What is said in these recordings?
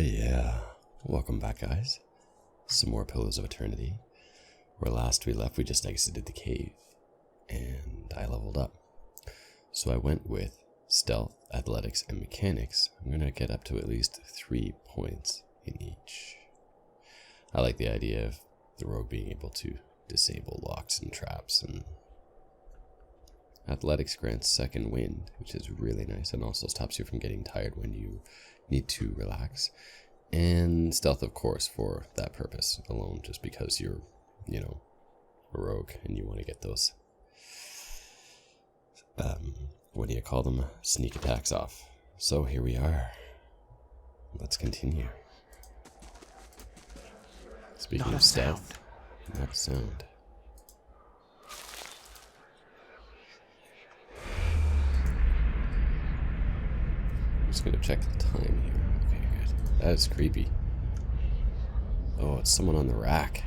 Yeah. Welcome back, guys. Some more Pillars of Eternity. Where last we left, we just exited the cave. And I leveled up. So I went with Stealth, Athletics, and Mechanics. I'm going to get up to at least 3 points in each. I like the idea of the rogue being able to disable locks and traps. And Athletics grants second wind, which is really nice, and also stops you from getting tired when you need to relax. And Stealth, of course, for that purpose alone, just because you're, you know, a rogue and you want to get those, what do you call them? Sneak attacks off. So here we are. Let's continue. Speaking of stealth, not a sound. I'm just gonna check the time here. Okay, good. That is creepy. Oh, it's someone on the rack.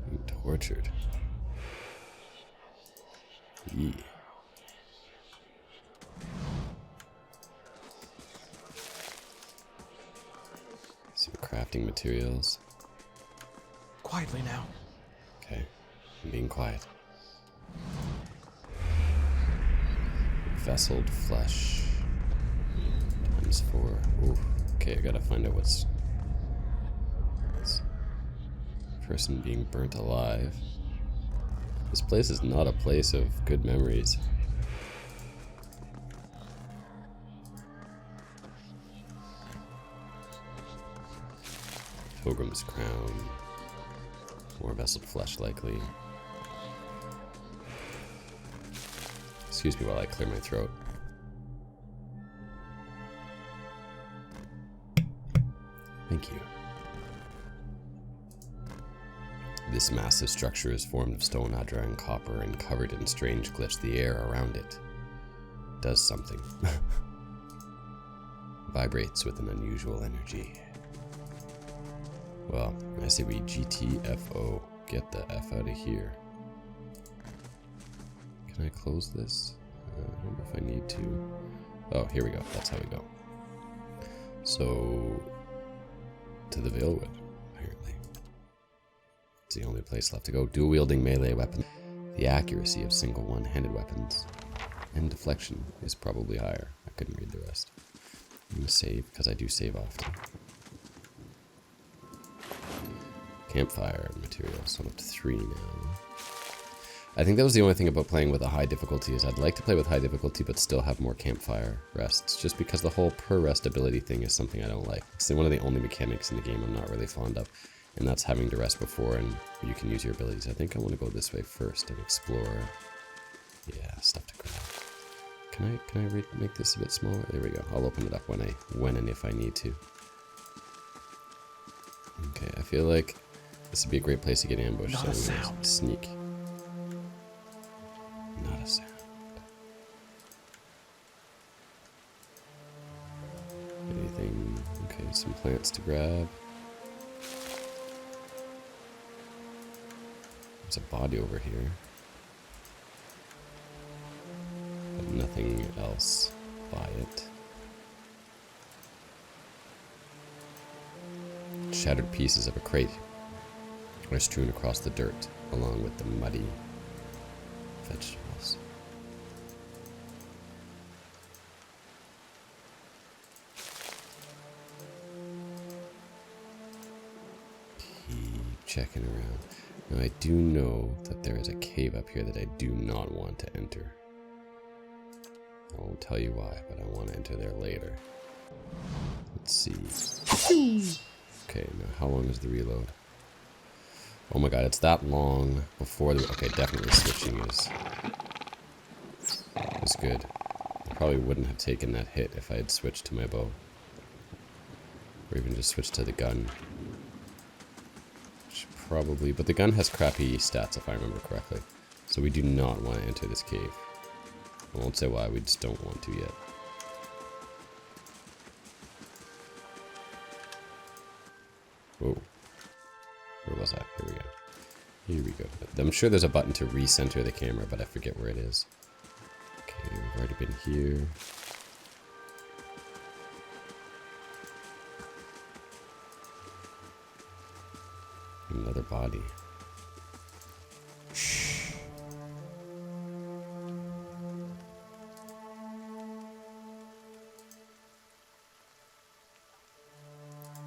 Being tortured. Yeah. Some crafting materials. Quietly now. Okay, I'm being quiet. Vesseled flesh. ×4. Ooh. Okay, I gotta find out what's person being burnt alive. This place is not a place of good memories. Pilgrim's crown. More vesseled flesh likely. Excuse me while I clear my throat. Thank you. This massive structure is formed of stone, adra, and copper, and covered in strange glyphs. The air around it does something. Vibrates with an unusual energy. Well, I say we GTFO. Get the F out of here. Can I close this? I don't know if I need to. Oh, here we go. That's how we go. So, to the Veilwood, apparently. It's the only place left to go. Dual-wielding melee weapon. The accuracy of single one-handed weapons and deflection is probably higher. I couldn't read the rest. I'm going to save, because I do save often. Campfire materials, so I'm up to 3 now. I think that was the only thing about playing with a high difficulty is I'd like to play with high difficulty but still have more campfire rests, just because the whole per rest ability thing is something I don't like. It's one of the only mechanics in the game I'm not really fond of, and that's having to rest before and you can use your abilities. I think I want to go this way first and explore. Yeah, stuff to grab. Can I make this a bit smaller? There we go. I'll open it up when and if I need to. Okay, I feel like this would be a great place to get ambushed. Not a sound. Sneak. Not a sound. Anything? Okay, some plants to grab. There's a body over here. But nothing else by it. Shattered pieces of a crate are strewn across the dirt, along with the muddy vegetables. Keep checking around. Now I do know that there is a cave up here that I do not want to enter. I won't tell you why, but I want to enter there later. Let's see. Okay, now how long is the reload? Oh my god, it's that long before the... Okay, definitely switching is good. I probably wouldn't have taken that hit if I had switched to my bow. Or even just switched to the gun. Which probably... But the gun has crappy stats if I remember correctly. So we do not want to enter this cave. I won't say why, we just don't want to yet. Whoa. Where was I? Here we go. Here we go. I'm sure there's a button to recenter the camera, but I forget where it is. Okay, we've already been here. Another body.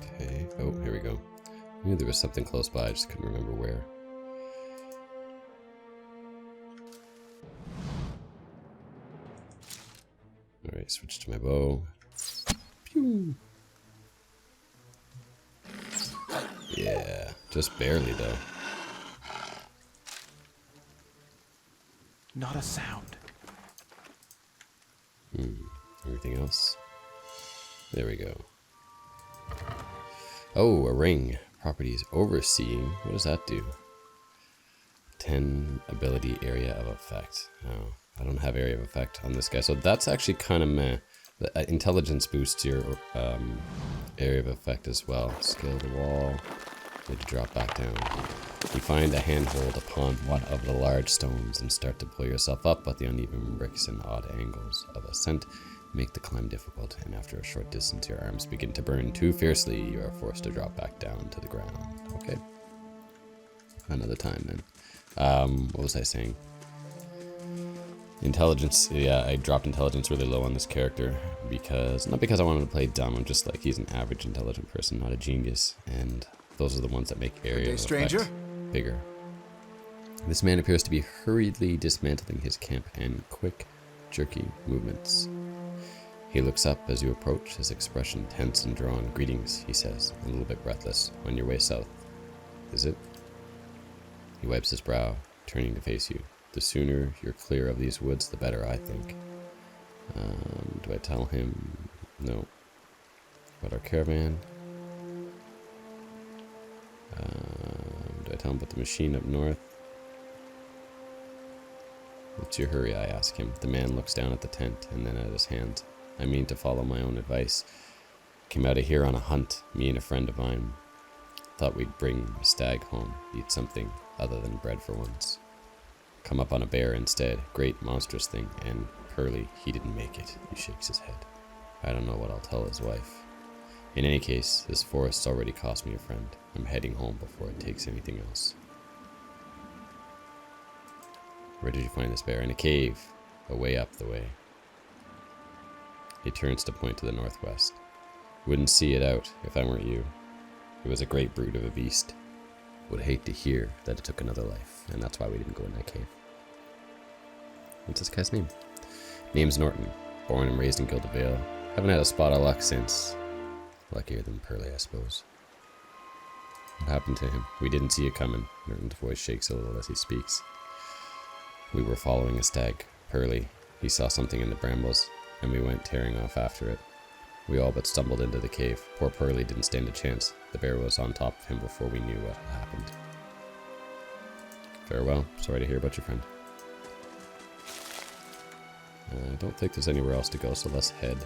Okay. Oh, here we go. I knew there was something close by, I just couldn't remember where. Alright, switch to my bow. Pew! Yeah, just barely though. Not a sound. Everything else? There we go. Oh, a ring. Properties overseeing. What does that do? 10 ability area of effect. Oh, I don't have area of effect on this guy. So that's actually kind of meh. The intelligence boosts your area of effect as well. Scale the wall. Need to drop back down. You find a handhold upon one of the large stones and start to pull yourself up, but the uneven bricks and odd angles of ascent make the climb difficult, and after a short distance your arms begin to burn too fiercely. You are forced to drop back down to the ground. Okay. Another time then. What was I saying? Intelligence, yeah, I dropped intelligence really low on this character because, not because I wanted to play dumb, I'm just like, he's an average intelligent person, not a genius, and those are the ones that make area of effect bigger. This man appears to be hurriedly dismantling his camp and quick, jerky movements. He looks up as you approach, his expression tense and drawn. Greetings, he says, a little bit breathless. On your way south. Is it? He wipes his brow, turning to face you. The sooner you're clear of these woods, the better, I think. Do I tell him? No. About our caravan? Do I tell him about the machine up north? What's your hurry? I ask him. The man looks down at the tent and then at his hands. I mean to follow my own advice. Came out of here on a hunt, me and a friend of mine. Thought we'd bring a stag home, eat something other than bread for once. Come up on a bear instead. Great monstrous thing, and Pearly, he didn't make it. He shakes his head. I don't know what I'll tell his wife. In any case, this forest's already cost me a friend. I'm heading home before it takes anything else. Where did you find this bear? In a cave, away up the way. He turns to point to the northwest. Wouldn't see it out if I weren't you. It was a great brute of a beast. Would hate to hear that it took another life, and that's why we didn't go in that cave. What's this guy's name? Name's Norton. Born and raised in Gilded Vale. Haven't had a spot of luck since. Luckier than Pearly, I suppose. What happened to him? We didn't see it coming. Norton's voice shakes a little as he speaks. We were following a stag. Pearly. He saw something in the brambles, and we went tearing off after it. We all but stumbled into the cave. Poor Pearly didn't stand a chance. The bear was on top of him before we knew what happened. Farewell. Sorry to hear about your friend. I don't think there's anywhere else to go, so let's head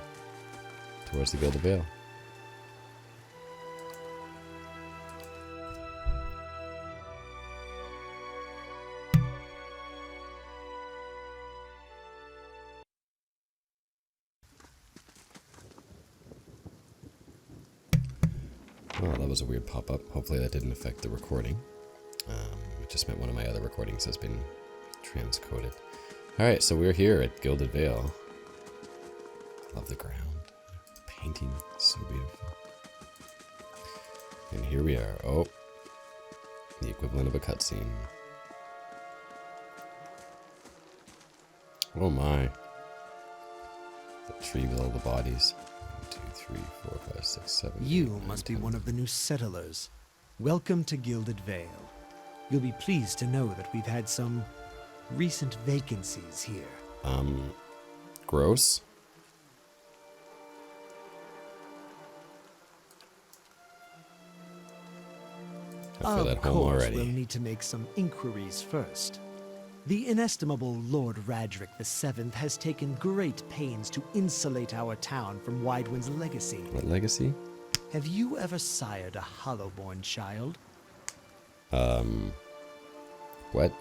towards the Gilded Vale. Well, that was a weird pop-up. Hopefully that didn't affect the recording. It just meant one of my other recordings has been transcoded. Alright, so we're here at Gilded Vale. Love the ground. Painting, so beautiful. And here we are. Oh, the equivalent of a cutscene. Oh my. The tree with all the bodies. 1, 2, 3, 4, 5, 6, 7. You 8, 9, must be 10. one of the new settlers. Welcome to Gilded Vale. You'll be pleased to know that we've had some recent vacancies here. Gross. I feel at home already. We'll need to make some inquiries first. The inestimable Lord Radric VII has taken great pains to insulate our town from Widewind's legacy. What legacy? Have you ever sired a Hollowborn child? What?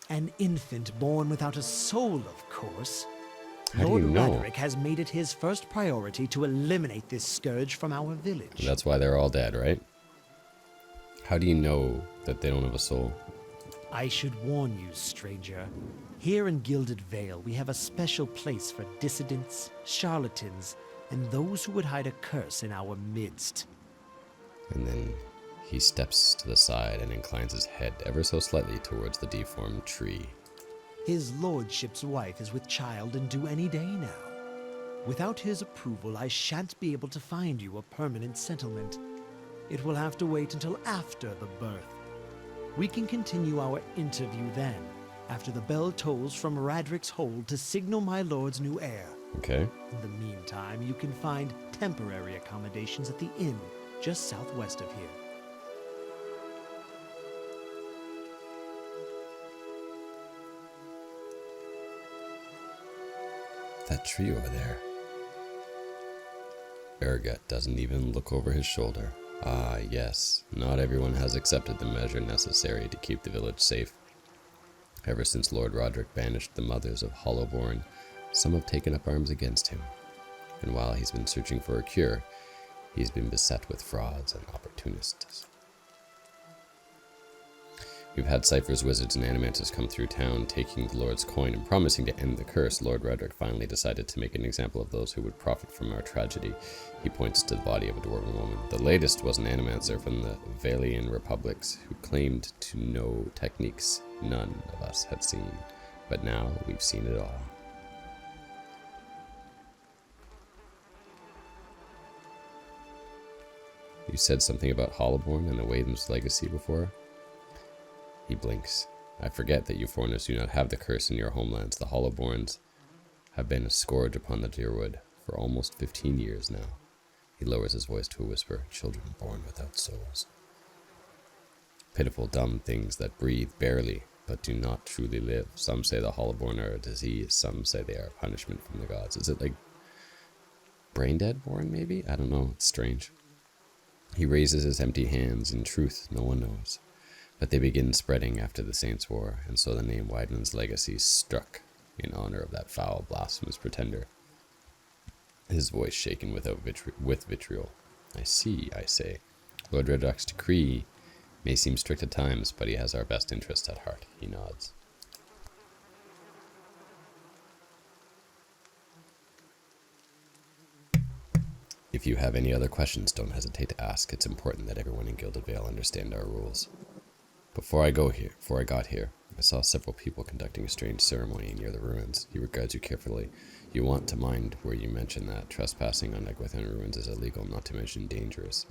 An infant born without a soul, of course. How do Lord you know? Radric has made it his first priority to eliminate this scourge from our village. That's why they're all dead, right? How do you know that they don't have a soul? I should warn you, stranger. Here in Gilded Vale, we have a special place for dissidents, charlatans, and those who would hide a curse in our midst. And then he steps to the side and inclines his head ever so slightly towards the deformed tree. His lordship's wife is with child and due any day now. Without his approval, I shan't be able to find you a permanent settlement. It will have to wait until after the birth. We can continue our interview then, after the bell tolls from Radric's hold to signal my lord's new heir. Okay. In the meantime, you can find temporary accommodations at the inn just southwest of here. That tree over there. Ergut doesn't even look over his shoulder. Ah, yes, not everyone has accepted the measure necessary to keep the village safe. Ever since Lord Roderick banished the mothers of Hollowborn, some have taken up arms against him. And while he's been searching for a cure, he's been beset with frauds and opportunists. We've had ciphers, wizards, and animators come through town, taking the Lord's coin and promising to end the curse. Lord Roderick finally decided to make an example of those who would profit from our tragedy. He points to the body of a dwarven woman. The latest was an animancer from the Valian Republics, who claimed to know techniques none of us had seen. But now we've seen it all. You said something about Hollowborn and the Waden's legacy before? He blinks. I forget that you foreigners do not have the curse in your homelands. The Hollowborns have been a scourge upon the Deerwood for almost 15 years now. He lowers his voice to a whisper. Children born without souls. Pitiful, dumb things that breathe barely, but do not truly live. Some say the Hollowborn are a disease. Some say they are a punishment from the gods. Is it like brain dead born, maybe? I don't know. It's strange. He raises his empty hands. In truth, no one knows. But they begin spreading after the Saints' War, and so the name Wyden's legacy struck in honor of that foul, blasphemous pretender. His voice shaken with vitriol. I see, I say. Lord Redrock's decree may seem strict at times, but he has our best interests at heart. He nods. If you have any other questions, don't hesitate to ask. It's important that everyone in Gilded Vale understand our rules. Before I got here, I saw several people conducting a strange ceremony near the ruins. He regards you carefully. You want to mind where you mention that trespassing on Egwithan ruins is illegal, not to mention dangerous.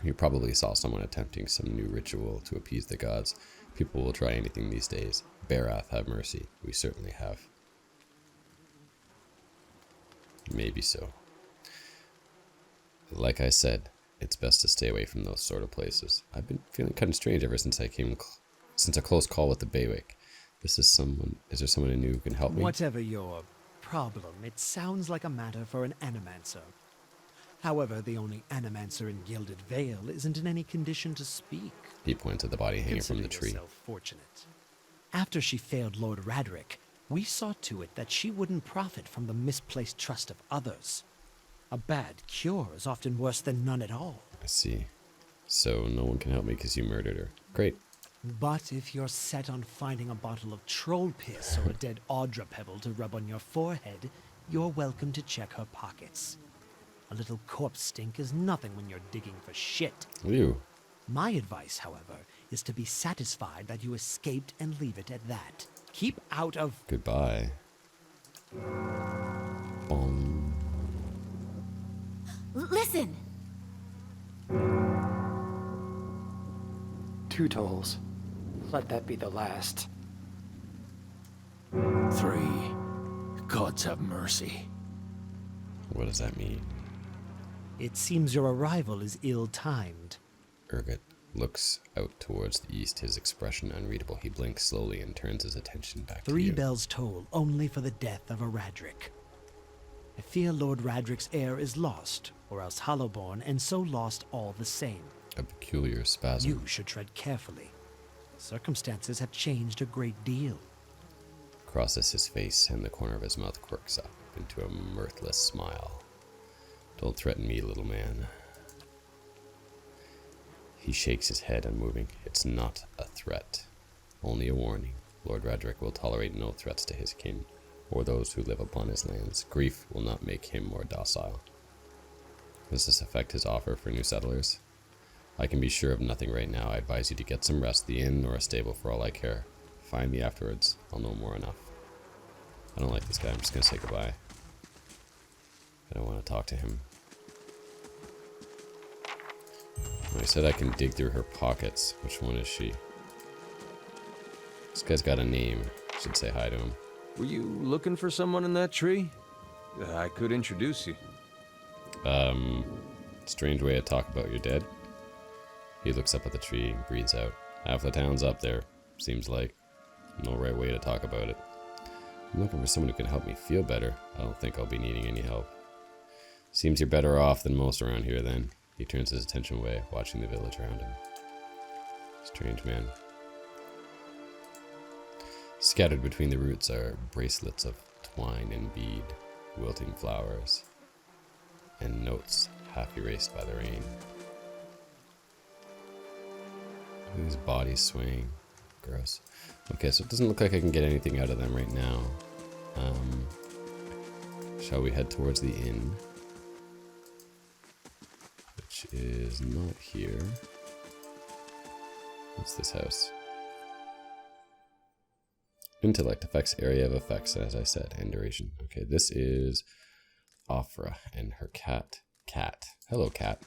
You probably saw someone attempting some new ritual to appease the gods. People will try anything these days. Barath, have mercy. We certainly have. Maybe so. Like I said, it's best to stay away from those sort of places. I've been feeling kind of strange ever since since a close call with the Baywick. Is there someone I knew who can help me? Whatever your problem, it sounds like a matter for an animancer. However, the only animancer in Gilded Vale isn't in any condition to speak. He points at the body hanging from the Consider tree. yourself fortunate. After she failed Lord Radric, we saw to it that she wouldn't profit from the misplaced trust of others. A bad cure is often worse than none at all. I see. So no one can help me because you murdered her. Great. But if you're set on finding a bottle of troll piss or a dead Audra pebble to rub on your forehead, you're welcome to check her pockets. A little corpse stink is nothing when you're digging for shit. Ew. My advice, however, is to be satisfied that you escaped and leave it at that. Keep out of... Goodbye. Bong. Listen! 2 tolls. Let that be the last. 3. Gods have mercy. What does that mean? It seems your arrival is ill-timed. Ergut looks out towards the east, his expression unreadable. He blinks slowly and turns his attention back to 3 you. bells toll only for the death of a Radric. I fear Lord Radric's heir is lost, or else Hollowborn, and so lost all the same. A peculiar spasm. You should tread carefully. Circumstances have changed a great deal. crosses his face, and the corner of his mouth quirks up into a mirthless smile. Don't threaten me, little man. He shakes his head, unmoving. It's not a threat, only a warning. Lord Radric will tolerate no threats to his kin, or those who live upon his lands. Grief will not make him more docile. Does this affect his offer for new settlers? I can be sure of nothing right now. I advise you to get some rest, the inn or a stable for all I care. Find me afterwards. I'll know more enough. I don't like this guy. I'm just going to say goodbye. I don't want to talk to him. I said I can dig through her pockets. Which one is she? This guy's got a name. Should say hi to him. Were you looking for someone in that tree? I could introduce you. Strange way to talk about your dead. He looks up at the tree and breathes out. Half the town's up there, seems like. No right way to talk about it. I'm looking for someone who can help me feel better. I don't think I'll be needing any help. Seems you're better off than most around here then. He turns his attention away, watching the village around him. Strange man. Scattered between the roots are bracelets of twine and bead, wilting flowers, and notes half erased by the rain. His body's swaying. Gross. Okay, so it doesn't look like I can get anything out of them right now. Shall we head towards the inn? Which is not here. What's this house? Intellect affects area of effects, as I said, and duration. Okay, this is Afra and her cat. Hello, cat.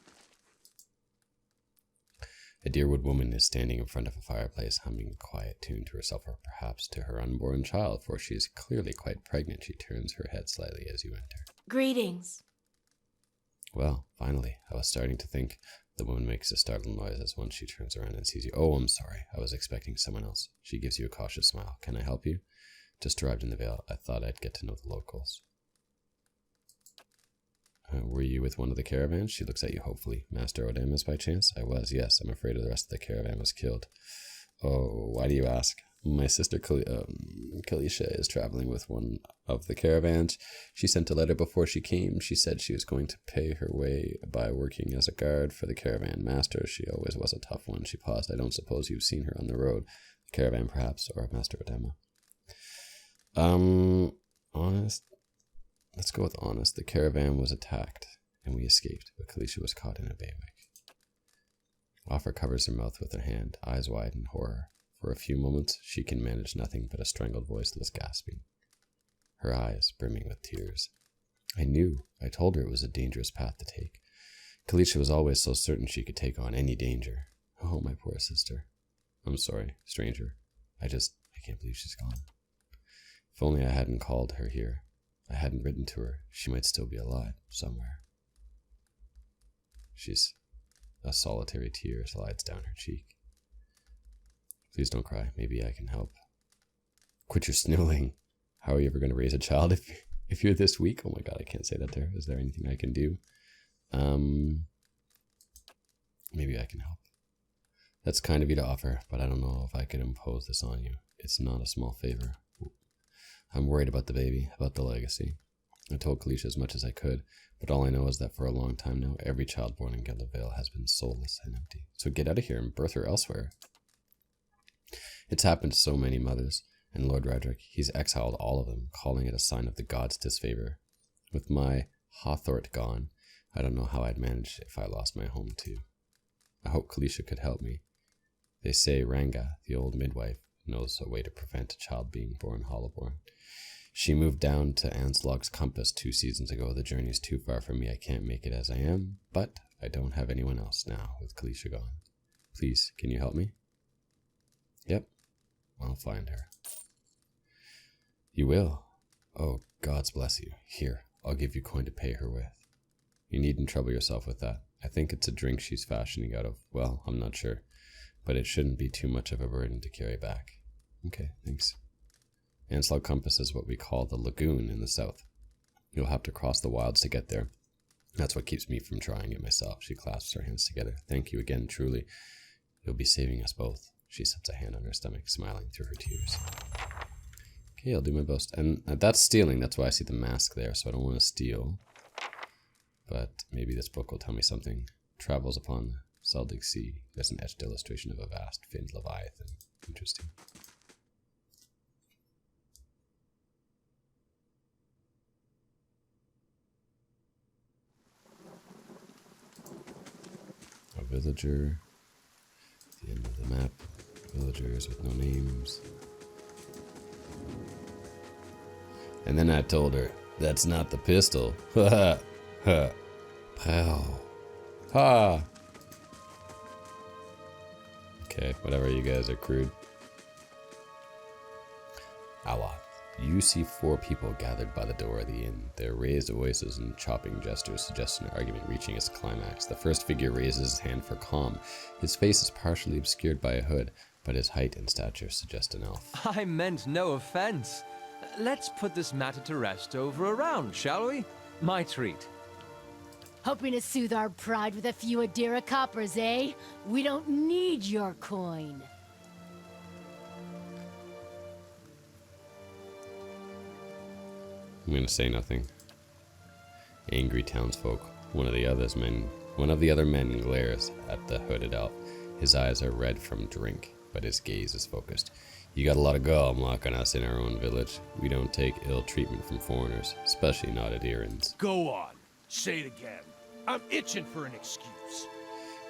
A Deerwood woman is standing in front of a fireplace, humming a quiet tune to herself, or perhaps to her unborn child, for she is clearly quite pregnant. She turns her head slightly as you enter. Greetings. Well, finally, I was starting to think. The woman makes a startled noise as once she turns around and sees you. Oh, I'm sorry. I was expecting someone else. She gives you a cautious smile. Can I help you? Just arrived in the Vale. I thought I'd get to know the locals. Were you with one of the caravans? She looks at you hopefully. Master Odamus by chance? I was, yes. I'm afraid the rest of the caravan was killed. Oh, why do you ask? My sister Kalisha is traveling with one of the caravans. She sent a letter before she came. She said she was going to pay her way by working as a guard for the caravan master. She always was a tough one. She paused. I don't suppose you've seen her on the road. The caravan, perhaps, or Master Odema. Honest. Let's go with honest. The caravan was attacked, and we escaped, but Kalisha was caught in a bailiwick. Afra covers her mouth with her hand, eyes wide in horror. For a few moments, she can manage nothing but a strangled voiceless gasping, her eyes brimming with tears. I told her it was a dangerous path to take. Kalisha was always so certain she could take on any danger. Oh, my poor sister. I'm sorry, stranger. I can't believe she's gone. If only I hadn't called her here. I hadn't written to her. She might still be alive, somewhere. A solitary tear slides down her cheek. Please don't cry. Maybe I can help. Quit your snilling. How are you ever going to raise a child if you're this weak? Oh my god, I can't say that to her. Is there anything I can do? Maybe I can help. That's kind of you to offer, but I don't know if I could impose this on you. It's not a small favor. I'm worried about the baby, about the legacy. I told Kalisha as much as I could, but all I know is that for a long time now, every child born in Gildervale has been soulless and empty. So get out of here and birth her elsewhere. It's happened to so many mothers, and Lord Radric, he's exiled all of them, calling it a sign of the gods' disfavor. With my Hawthorne gone, I don't know how I'd manage if I lost my home too. I hope Kalisha could help me. They say Ranga, the old midwife, knows a way to prevent a child being born hollowborn. She moved down to Anslog's Compass 2 seasons ago. The journey's too far for me. I can't make it as I am, but I don't have anyone else now with Kalisha gone. Please, can you help me? Yep, I'll find her. You will? Oh, gods bless you. Here, I'll give you coin to pay her with. You needn't trouble yourself with that. I think it's a drink she's fashioning out of. Well, I'm not sure, but it shouldn't be too much of a burden to carry back. Okay, thanks. Anslog Compass is what we call the lagoon in the south. You'll have to cross the wilds to get there. That's what keeps me from trying it myself. She clasps her hands together. Thank you again, truly. You'll be saving us both. She sets a hand on her stomach, smiling through her tears. Okay, I'll do my best. And that's stealing. That's why I see the mask there, so I don't want to steal. But maybe this book will tell me something. Travels upon the Saldig Sea. There's an etched illustration of a vast finned leviathan. Interesting. A villager. At the end of the map. Villagers with no names. And then I told her, that's not the pistol. Ha ha. Pow. Ha. Okay, whatever, you guys are crude. Awa. You see 4 people gathered by the door of the inn. Their raised voices and chopping gestures suggest an argument reaching its climax. The first figure raises his hand for calm. His face is partially obscured by a hood, but his height and stature suggest an elf. I meant no offense. Let's put this matter to rest over a round, shall we? My treat. Hoping to soothe our pride with a few Adira coppers, eh? We don't need your coin. I'm gonna say nothing. Angry townsfolk. One of the other men glares at the hooded elf. His eyes are red from drink, but his gaze is focused. You got a lot of gall mocking us in our own village. We don't take ill treatment from foreigners, especially not Adirans. Go on. Say it again. I'm itching for an excuse.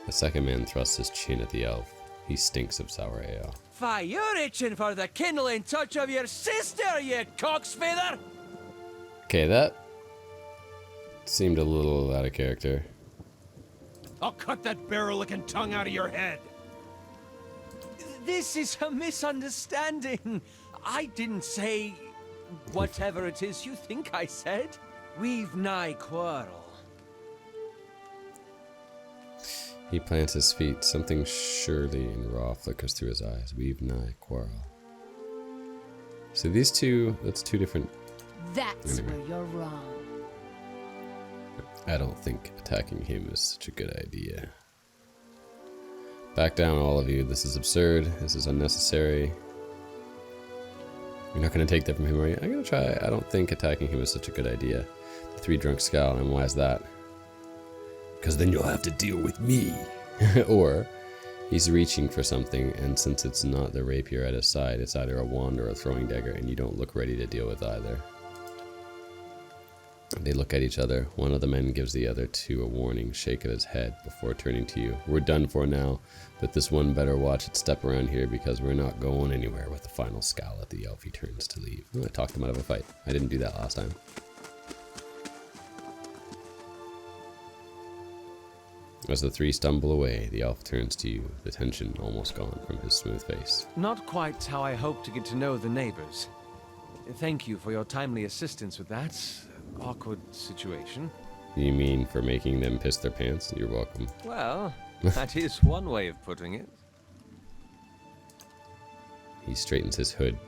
The second man thrusts his chin at the elf. He stinks of sour ale. Why, you're itching for the kindling touch of your sister, you cock's feather! Okay, that seemed a little out of character. I'll cut that barrel-licking tongue out of your head. This is a misunderstanding. I didn't say whatever it is you think I said. We've nigh quarrel. He plants his feet. Something surely and raw flickers through his eyes. We've nigh quarrel. So these two, that's two different... That's where you're wrong. I don't think attacking him is such a good idea. Back down, all of you. This is absurd. This is unnecessary. You're not going to take that from him, are you? I'm going to try. I don't think attacking him is such a good idea. The 3 drunk scowl, and why is that? Because then you'll have to deal with me. Or he's reaching for something, and since it's not the rapier at his side, it's either a wand or a throwing dagger, and you don't look ready to deal with either. They look at each other. One of the men gives the other 2 a warning shake of his head before turning to you. We're done for now, but this one better watch its step around here because we're not going anywhere. With the final scowl at the elf, he turns to leave. Oh, I talked him out of a fight. I didn't do that last time. As the 3 stumble away, the elf turns to you, the tension almost gone from his smooth face. Not quite how I hoped to get to know the neighbors. Thank you for your timely assistance with that awkward situation. You mean for making them piss their pants? You're welcome. Well, that is one way of putting it. He straightens his hood,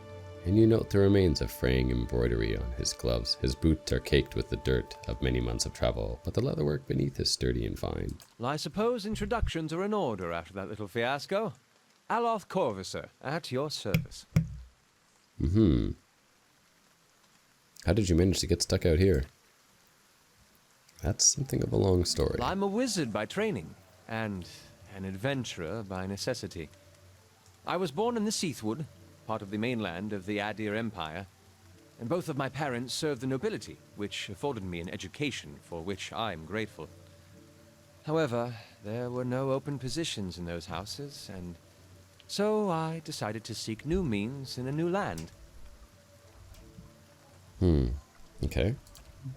and you note the remains of fraying embroidery on his gloves. His boots are caked with the dirt of many months of travel, but the leatherwork beneath is sturdy and fine. Well, I suppose introductions are in order after that little fiasco. Aloth Corvisor, at your service. Mm-hmm. How did you manage to get stuck out here? That's something of a long story. Well, I'm a wizard by training, and an adventurer by necessity. I was born in the Seathwood, part of the mainland of the Adir Empire, and both of my parents served the nobility, which afforded me an education for which I'm grateful. However, there were no open positions in those houses, and so I decided to seek new means in a new land. Okay.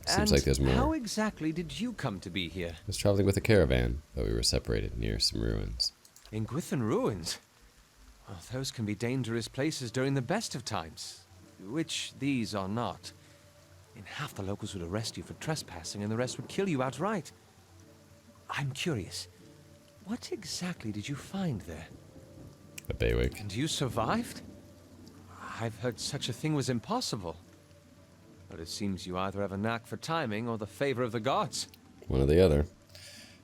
Seems like there's more. How exactly did you come to be here? I was traveling with a caravan, but we were separated near some ruins. In Gwithan ruins? Well, those can be dangerous places during the best of times, which these are not. In half the locals would arrest you for trespassing and the rest would kill you outright. I'm curious, what exactly did you find there? A baywig. And you survived? I've heard such a thing was impossible. But it seems you either have a knack for timing or the favor of the gods. One or the other.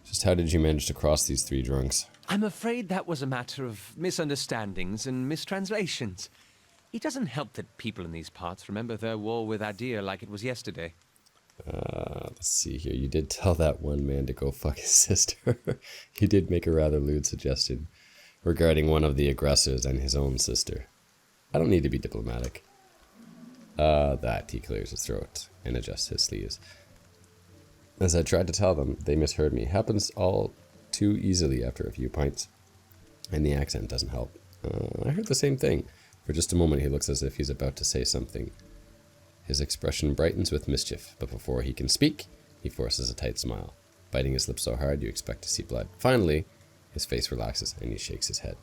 Just how did you manage to cross these 3 drunks? I'm afraid that was a matter of misunderstandings and mistranslations. It doesn't help that people in these parts remember their war with Adir like it was yesterday. Let's see here. You did tell that one man to go fuck his sister. You did make a rather lewd suggestion regarding one of the aggressors and his own sister. I don't need to be diplomatic. That he clears his throat and adjusts his sleeves. As I tried to tell them, they misheard me. Happens all too easily after a few pints. And the accent doesn't help. I heard the same thing. For just a moment he looks as if he's about to say something. His expression brightens with mischief, but before he can speak, he forces a tight smile. Biting his lips so hard you expect to see blood. Finally, his face relaxes and he shakes his head.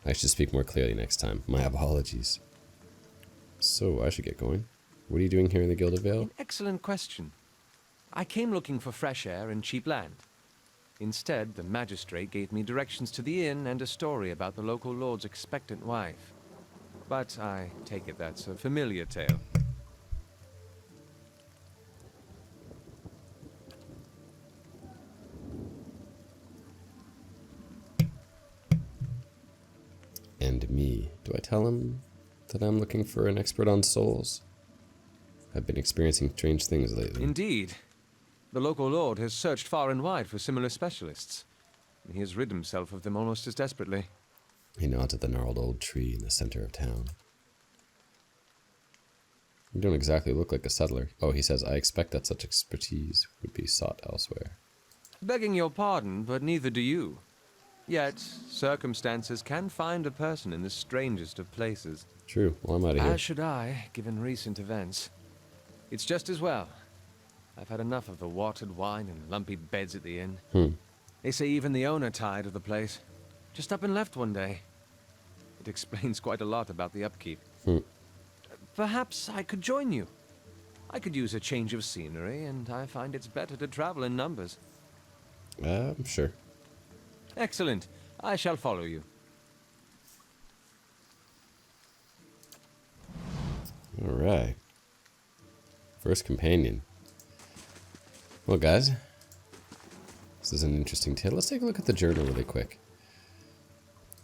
I should speak more clearly next time. My apologies. So, I should get going. What are you doing here in the Guild of Vale? An excellent question. I came looking for fresh air and cheap land. Instead, the magistrate gave me directions to the inn and a story about the local lord's expectant wife. But I take it that's a familiar tale. And me. Do I tell him that I'm looking for an expert on souls? I've been experiencing strange things lately. Indeed. The local lord has searched far and wide for similar specialists. He has rid himself of them almost as desperately. He nods at the gnarled old tree in the center of town. You don't exactly look like a settler. Oh, he says, I expect that such expertise would be sought elsewhere. Begging your pardon, but neither do you. Yet, circumstances can find a person in the strangest of places. True. Well, I'm out of here. As should I, given recent events. It's just as well. I've had enough of the watered wine and lumpy beds at the inn. They say even the owner tired of the place. Just up and left one day. It explains quite a lot about the upkeep. Perhaps I could join you. I could use a change of scenery, and I find it's better to travel in numbers. Sure. Excellent. I shall follow you. Alright. First companion. Well, guys. This is an interesting tale. Let's take a look at the journal really quick.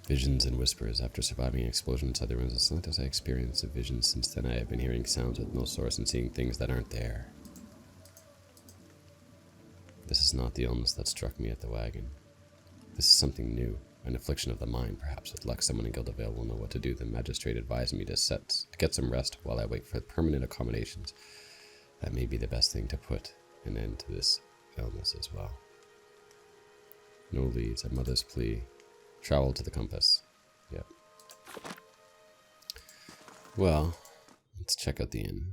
Visions and whispers. After surviving an explosion inside the rooms of Atlantis, I experienced a vision. Since then, I have been hearing sounds with no source and seeing things that aren't there. This is not the illness that struck me at the wagon. This is something new, an affliction of the mind. Perhaps with luck, someone in Guild of Vale will know what to do. The magistrate advised me to get some rest while I wait for permanent accommodations. That may be the best thing to put an end to this illness as well. No leads. A mother's plea. Travel to the compass. Yep. Well, let's check out the inn.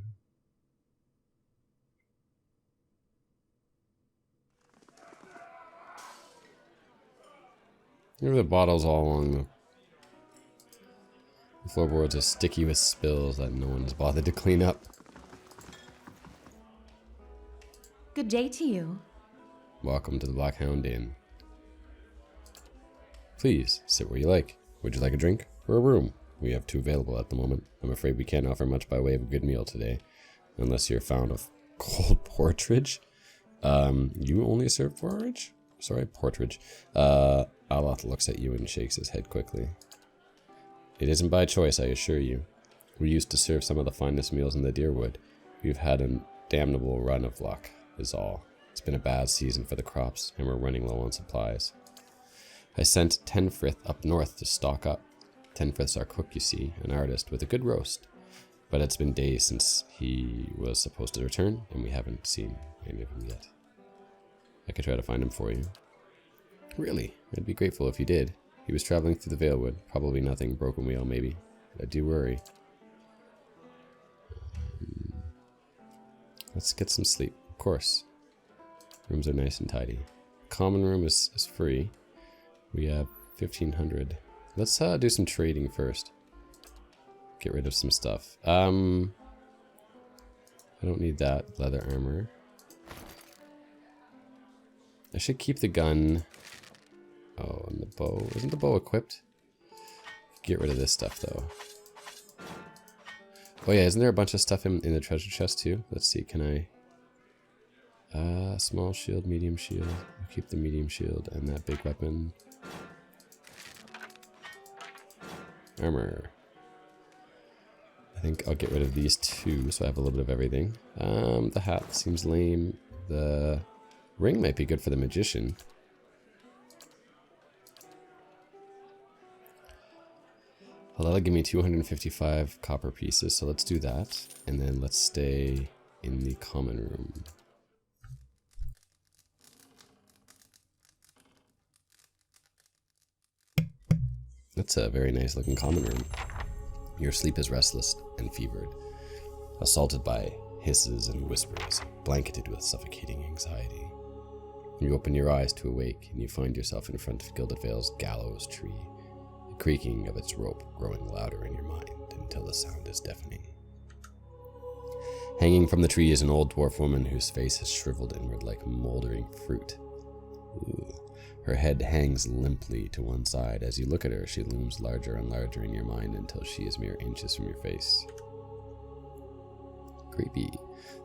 Here are the bottles all along the floorboards are sticky with spills that no one has bothered to clean up. Good day to you. Welcome to the Black Hound Inn. Please, sit where you like. Would you like a drink or a room? We have 2 available at the moment. I'm afraid we can't offer much by way of a good meal today. Unless you're fond of cold porridge. You only serve porridge? Sorry, porridge. Aloth looks at you and shakes his head quickly. It isn't by choice, I assure you. We used to serve some of the finest meals in the Deerwood. We've had a damnable run of luck, is all. It's been a bad season for the crops, and we're running low on supplies. I sent Tenfrith up north to stock up. Tenfrith's our cook, you see, an artist with a good roast. But it's been days since he was supposed to return, and we haven't seen any of him yet. I could try to find him for you. Really? I'd be grateful if you did. He was traveling through the Valewood. Probably nothing. Broken wheel, maybe. But I do worry. Let's get some sleep. Of course. Rooms are nice and tidy. Common room is free. We have 1,500. Let's do some trading first. Get rid of some stuff. I don't need that leather armor. I should keep the gun. Oh, and the bow. Isn't the bow equipped? Get rid of this stuff, though. Oh yeah, isn't there a bunch of stuff in the treasure chest, too? Let's see, can I... small shield, medium shield. I'll keep the medium shield and that big weapon. Armor. think I'll get rid of these two so I have a little bit of everything. The hat seems lame. The ring might be good for the magician. Well, that'll give me 255 copper pieces, so let's do that. And then let's stay in the common room. That's a very nice looking common room. Your sleep is restless and fevered, assaulted by hisses and whispers, blanketed with suffocating anxiety. You open your eyes to awake, and you find yourself in front of Gilded Vale's gallows tree, the creaking of its rope growing louder in your mind until the sound is deafening. Hanging from the tree is an old dwarf woman whose face has shriveled inward like moldering fruit. Ooh. Her head hangs limply to one side. As you look at her, she looms larger and larger in your mind until she is mere inches from your face. Creepy.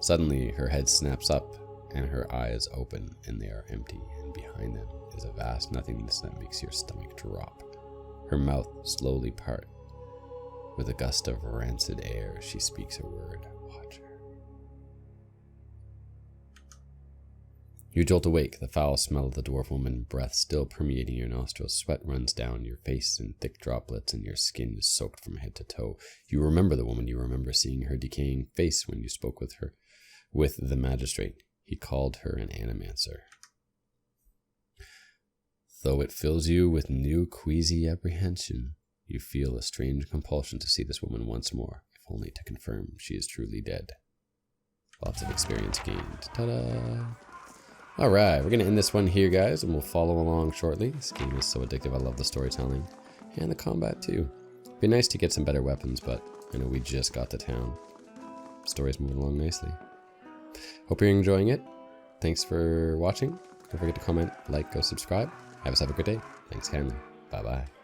Suddenly, her head snaps up, and her eyes open, and they are empty, and behind them is a vast nothingness that makes your stomach drop. Her mouth slowly part. With a gust of rancid air, she speaks a word. Watch her. You jolt awake, the foul smell of the dwarf woman breath still permeating your nostrils. Sweat runs down your face in thick droplets, and your skin is soaked from head to toe. You remember the woman. You remember seeing her decaying face when you spoke with the magistrate. He called her an animancer. Though it fills you with new queasy apprehension, you feel a strange compulsion to see this woman once more, if only to confirm she is truly dead. Lots of experience gained. Ta-da! Alright, we're going to end this one here, guys, and we'll follow along shortly. This game is so addictive. I love the storytelling. And the combat, too. Be nice to get some better weapons, but I know we just got to town. Story's moving along nicely. Hope you're enjoying it. Thanks for watching. Don't forget to comment, like, go subscribe. Have a good day. Thanks kindly. Bye-bye.